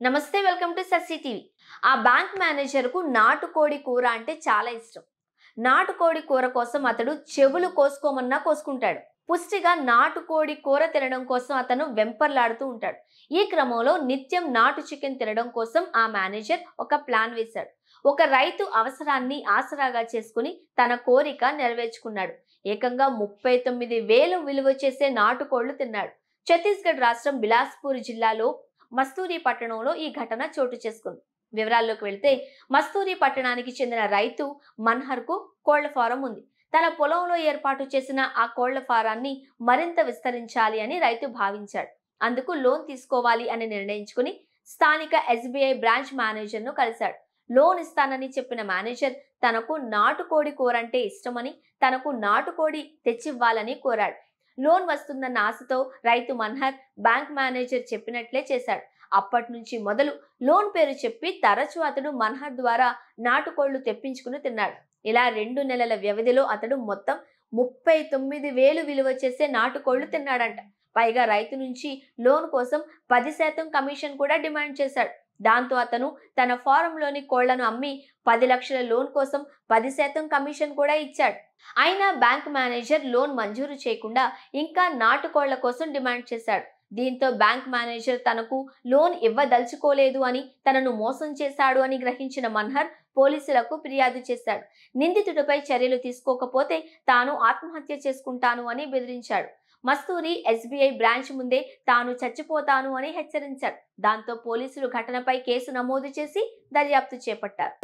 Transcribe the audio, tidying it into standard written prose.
నమస్తే, welcome to Sassi TV. ఆ bank మేనేజర్కు నాటుకోడి కూర అంటే చాలా ఇష్టం. నాటుకోడి కూర కోసం అతడు చెవులు కోసుకోమన్నా కోసుకుంటాడు. పుష్టిగా నాటుకోడి కూర తినడం కోసం అతను వెంపర్లాడుతూ ఉంటాడు. ఈ క్రమంలో నిత్యం నాటు చికెన్ తినడం కోసం ఆ మేనేజర్ ఒక ప్లాన్ వేశాడు. ఒక రైతు అవసరాన్ని ఆసరాగా చేసుకుని తన కోరిక నెరవేర్చుకున్నాడు. ఏకంగా 39,000 విలువ చేసే నాటుకోళ్లు తిన్నాడు. ఛత్తీస్గఢ్ రాష్ట్రం బిలాస్పూర్ జిల్లాలో మస్తూరి పట్టణంలో ఈ ఘటన చోటు చేసుకుంది. వివరాల్లోకి వెళ్తే, మస్తూరి పట్టణానికి చెందిన రైతు మన్హర్ కు కోళ్ల ఫారం ఉంది. తన పొలంలో ఏర్పాటు చేసిన ఆ కోళ్ల ఫారాన్ని మరింత విస్తరించాలి అని రైతు భావించాడు. అందుకు లోన్ తీసుకోవాలి అని నిర్ణయించుకుని స్థానిక ఎస్బీఐ బ్రాంచ్ మేనేజర్ ను కలిశాడు. లోన్ ఇస్తానని చెప్పిన మేనేజర్ తనకు నాటుకోడి కూర అంటే ఇష్టమని, తనకు నాటుకోడి తెచ్చివ్వాలని కోరాడు. లోన్ వస్తుందన్న ఆశతో రైతు మన్హర్ బ్యాంక్ మేనేజర్ చెప్పినట్లే చేశాడు. అప్పటి నుంచి మొదలు లోన్ పేరు చెప్పి తరచూ అతడు మన్హర్ ద్వారా నాటుకోళ్లు తెప్పించుకుని తిన్నాడు. ఇలా 2 నెలల వ్యవధిలో అతడు మొత్తం 39,000 విలువ చేసే నాటుకోళ్లు తిన్నాడంట. పైగా రైతు నుంచి లోన్ కోసం 10% కమిషన్ కూడా డిమాండ్ చేశాడు. దాంతో అతను తన ఫారంలోని కోళ్లను అమ్మి 10 లక్షల లోన్ కోసం 10% కమిషన్ కూడా ఇచ్చాడు. అయినా బ్యాంక్ మేనేజర్ లోన్ మంజూరు చేయకుండా ఇంకా నాటుకోళ్ల కోసం డిమాండ్ చేశాడు. దీంతో బ్యాంక్ మేనేజర్ తనకు లోన్ ఇవ్వదలుచుకోలేదు అని, తనను మోసం చేశాడు అని గ్రహించిన మన్హర్ పోలీసులకు ఫిర్యాదు చేశాడు. నిందితుడిపై చర్యలు తీసుకోకపోతే తాను ఆత్మహత్య చేసుకుంటాను అని బెదిరించాడు. మస్తూరి ఎస్బీఐ బ్రాంచ్ ముందే తాను చచ్చిపోతాను అని హెచ్చరించాడు. దాంతో పోలీసులు ఘటనపై కేసు నమోదు చేసి దర్యాప్తు చేపట్టారు.